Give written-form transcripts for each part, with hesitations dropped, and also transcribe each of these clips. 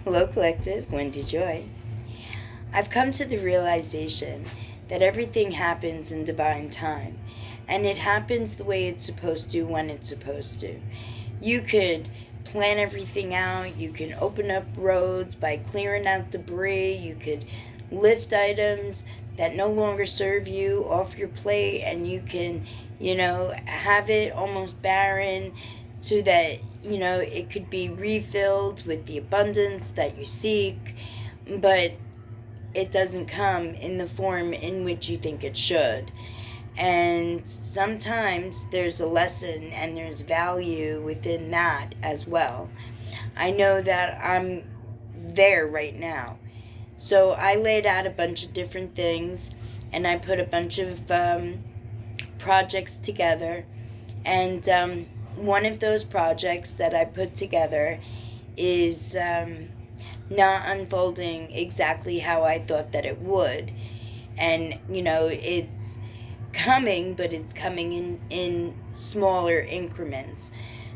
Hello, Collective. Wendy Joy. I've come to the realization that everything happens in divine time, and it happens the way it's supposed to when it's supposed to. You could plan everything out, you can open up roads by clearing out debris, you could lift items that no longer serve you off your plate, and you can, have it almost barren so that, it could be refilled with the abundance that you seek, but it doesn't come in the form in which you think it should. And sometimes there's a lesson and there's value within that as well. I know that I'm there right now. So I laid out a bunch of different things and I put a bunch of projects together. And one of those projects that I put together is not unfolding exactly how I thought that it would. And, it's coming, but it's coming in smaller increments.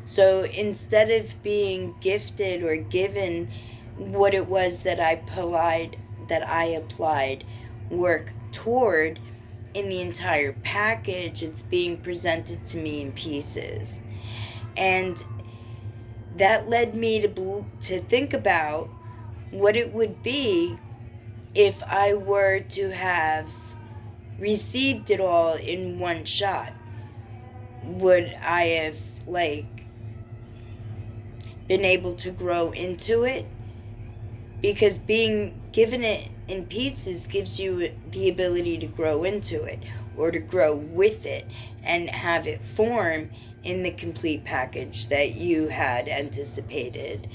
So instead of being gifted or given what it was that I applied work toward in the entire package, it's being presented to me in pieces. And that led me to think about what it would be if I were to have received it all in one shot. Would I have, been able to grow into it? Because being given it in pieces gives you the ability to grow into it or to grow with it and have it form in the complete package that you had anticipated,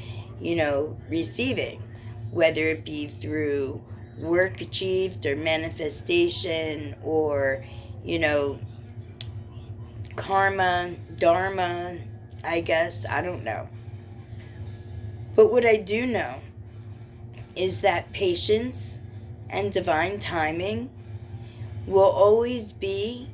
receiving, whether it be through work achieved or manifestation or, karma, dharma, I guess, I don't know. But what I do know is that patience and divine timing will always be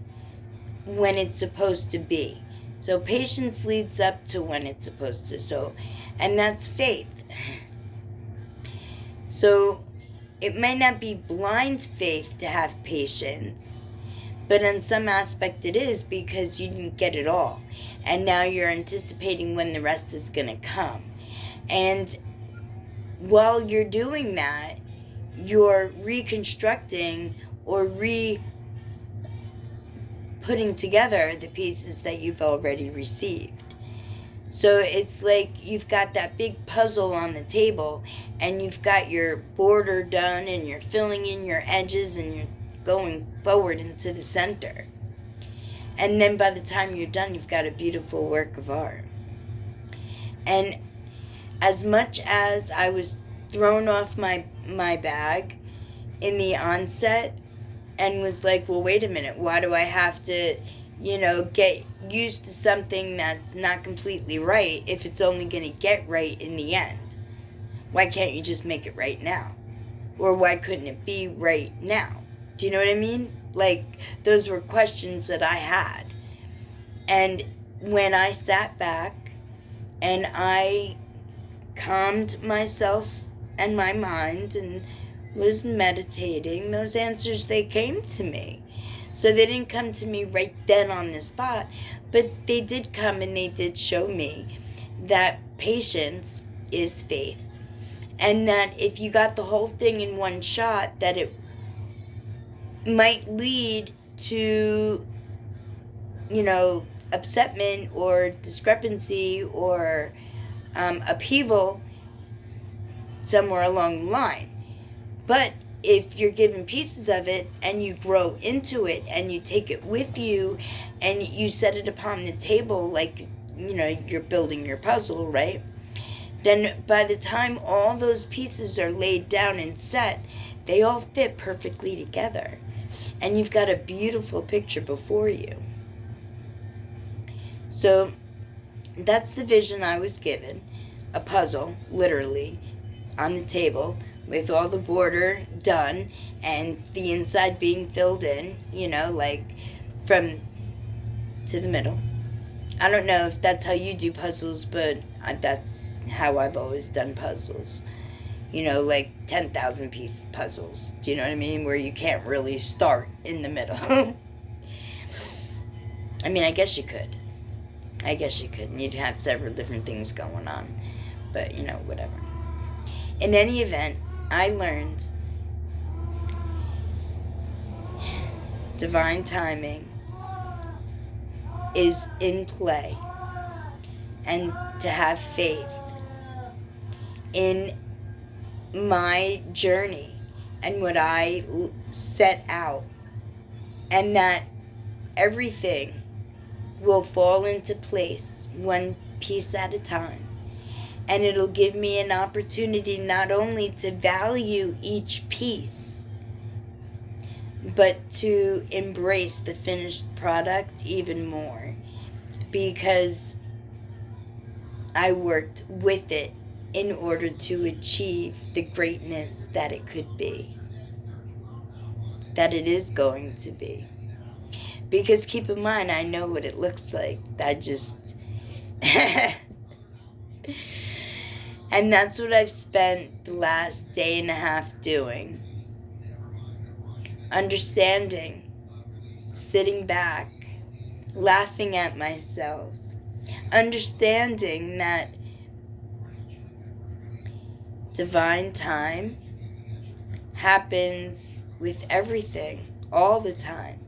when it's supposed to be. So patience leads up to when it's supposed to. And that's faith. So it might not be blind faith to have patience, but in some aspect it is, because you didn't get it all. And now you're anticipating when the rest is going to come. And while you're doing that, you're reconstructing or putting together the pieces that you've already received. So it's like you've got that big puzzle on the table and you've got your border done and you're filling in your edges and you're going forward into the center. And then by the time you're done, you've got a beautiful work of art. And as much as I was thrown off my bag in the onset and was like, well, wait a minute, why do I have to, get used to something that's not completely right if it's only going to get right in the end? Why can't you just make it right now? Or why couldn't it be right now? Do you know what I mean? Those were questions that I had. And when I sat back and I calmed myself and my mind and was meditating, those answers, they came to me. So they didn't come to me right then on the spot, but they did come and they did show me that patience is faith. And that if you got the whole thing in one shot, that it might lead to, upsetment or discrepancy or upheaval somewhere along the line. But if you're given pieces of it and you grow into it and you take it with you and you set it upon the table like, you're building your puzzle, right? Then by the time all those pieces are laid down and set, they all fit perfectly together. And you've got a beautiful picture before you. So that's the vision I was given. A puzzle, literally, on the table with all the border done and the inside being filled in, from to the middle. I don't know if that's how you do puzzles, but that's how I've always done puzzles. like 10,000 piece puzzles. Do you know what I mean? Where you can't really start in the middle. I mean, I guess you could. And you'd have several different things going on. But, whatever. In any event, I learned divine timing is in play, and to have faith in my journey and what I set out, and that everything will fall into place one piece at a time. And it'll give me an opportunity not only to value each piece, but to embrace the finished product even more, because I worked with it in order to achieve the greatness that it could be, that it is going to be. Because keep in mind, I know what it looks like. That just... And that's what I've spent the last day and a half doing. Understanding, sitting back, laughing at myself, understanding that divine time happens with everything all the time.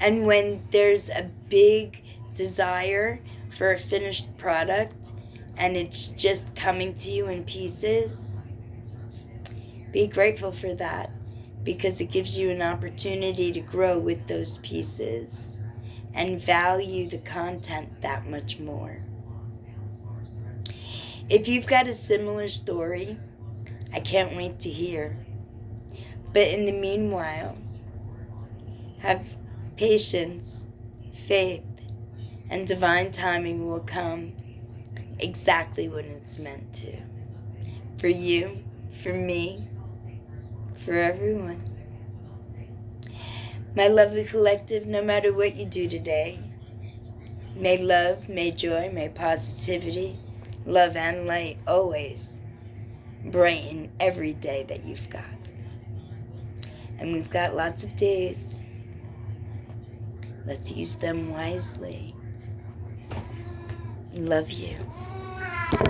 And when there's a big desire for a finished product and it's just coming to you in pieces, be grateful for that, because it gives you an opportunity to grow with those pieces and value the content that much more. If you've got a similar story, I can't wait to hear. But in the meanwhile, have patience, faith, and divine timing will come exactly when it's meant to. For you, for me, for everyone. My lovely collective, no matter what you do today, may love, may joy, may positivity, love and light always brighten every day that you've got. And we've got lots of days. Let's use them wisely. Love you.